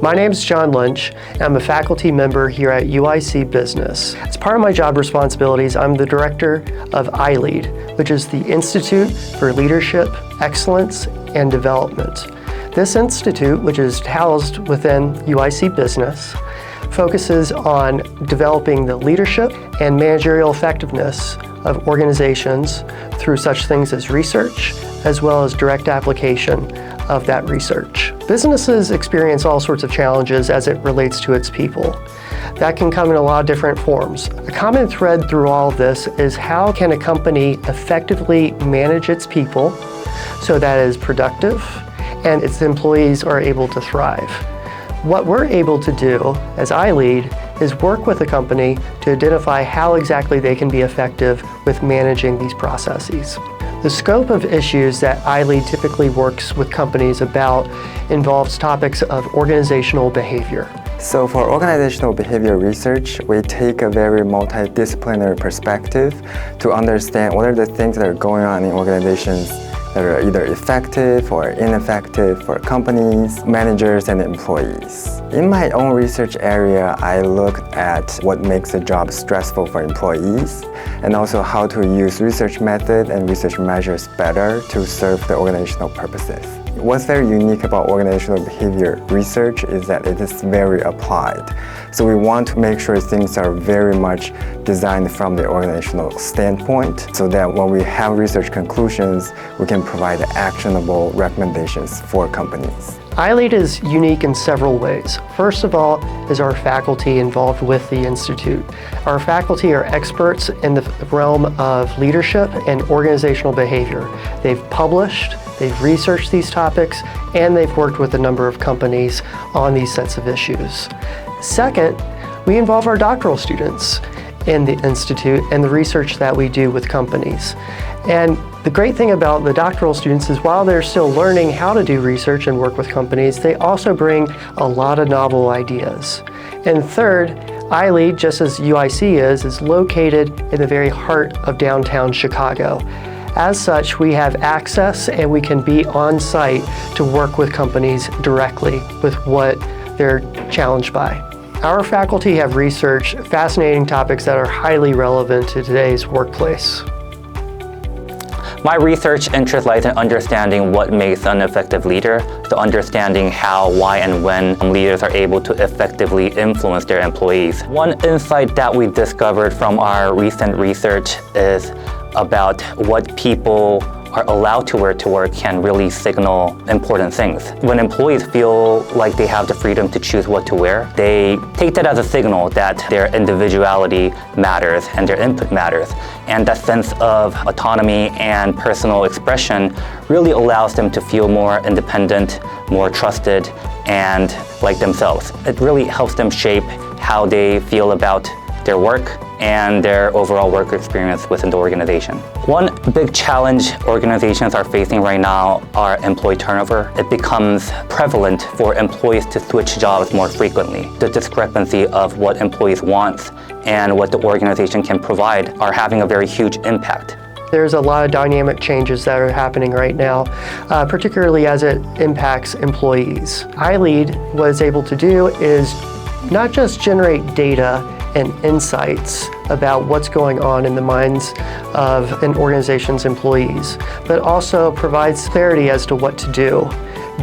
My name is John Lynch, and I'm a faculty member here at UIC Business. As part of my job responsibilities, I'm the director of iLEAD, which is the Institute for Leadership, Excellence, and Development. This institute, which is housed within UIC Business, focuses on developing the leadership and managerial effectiveness of organizations through such things as research, as well as direct application of that research. Businesses experience all sorts of challenges as it relates to its people. That can come in a lot of different forms. A common thread through all of this is how can a company effectively manage its people so that it is productive and its employees are able to thrive. What we're able to do as iLEAD is work with a company to identify how exactly they can be effective with managing these processes. The scope of issues that iLEAD typically works with companies about involves topics of organizational behavior. So for organizational behavior research, we take a very multidisciplinary perspective to understand what are the things that are going on in organizations that are either effective or ineffective for companies, managers, and employees. In my own research area, I looked at what makes a job stressful for employees and also how to use research method and research measures better to serve the organizational purposes. What's very unique about organizational behavior research is that it is very applied. So we want to make sure things are very much designed from the organizational standpoint so that when we have research conclusions, we can provide actionable recommendations for companies. iLEAD is unique in several ways. First of all is our faculty involved with the Institute. Our faculty are experts in the realm of leadership and organizational behavior. They've published, they've researched these topics, and they've worked with a number of companies on these sets of issues. Second, we involve our doctoral students in the Institute and the research that we do with companies. And the great thing about the doctoral students is while they're still learning how to do research and work with companies, they also bring a lot of novel ideas. And third, iLEAD, just as UIC is located in the very heart of downtown Chicago. As such, we have access and we can be on site to work with companies directly with what they're challenged by. Our faculty have researched fascinating topics that are highly relevant to today's workplace. My research interest lies in understanding what makes an effective leader, so understanding how, why, and when leaders are able to effectively influence their employees. One insight that we discovered from our recent research is about what people are allowed to wear to work can really signal important things. When employees feel like they have the freedom to choose what to wear, they take that as a signal that their individuality matters and their input matters. And that sense of autonomy and personal expression really allows them to feel more independent, more trusted, and like themselves. It really helps them shape how they feel about their work and their overall work experience within the organization. One big challenge organizations are facing right now are employee turnover. It becomes prevalent for employees to switch jobs more frequently. The discrepancy of what employees want and what the organization can provide are having a very huge impact. There's a lot of dynamic changes that are happening right now, particularly as it impacts employees. iLEAD, what it's able to do is not just generate data and insights about what's going on in the minds of an organization's employees, but also provides clarity as to what to do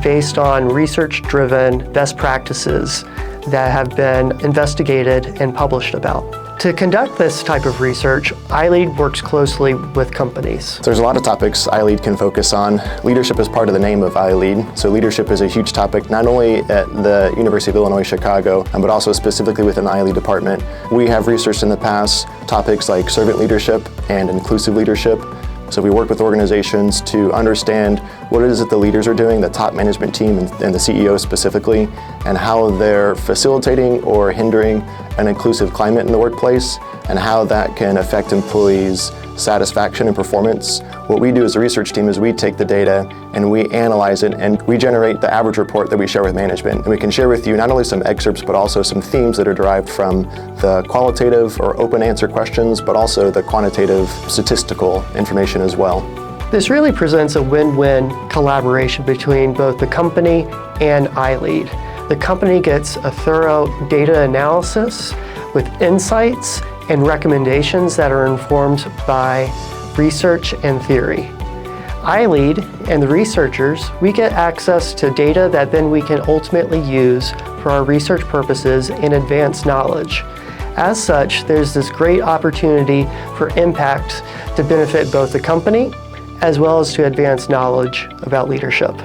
based on research-driven best practices that have been investigated and published about. To conduct this type of research, iLEAD works closely with companies. There's a lot of topics iLEAD can focus on. Leadership is part of the name of iLEAD. So leadership is a huge topic, not only at the University of Illinois, Chicago, but also specifically within the iLEAD department. We have researched in the past topics like servant leadership and inclusive leadership. So we work with organizations to understand what it is that the leaders are doing, the top management team and the CEO specifically, and how they're facilitating or hindering an inclusive climate in the workplace, and how that can affect employees' satisfaction and performance. What we do as a research team is we take the data and we analyze it and we generate the average report that we share with management. And we can share with you not only some excerpts, but also some themes that are derived from the qualitative or open answer questions, but also the quantitative statistical information as well. This really presents a win-win collaboration between both the company and iLEAD. The company gets a thorough data analysis with insights and recommendations that are informed by research and theory. iLEAD and the researchers, we get access to data that then we can ultimately use for our research purposes and advance knowledge. As such, there's this great opportunity for impact to benefit both the company as well as to advance knowledge about leadership.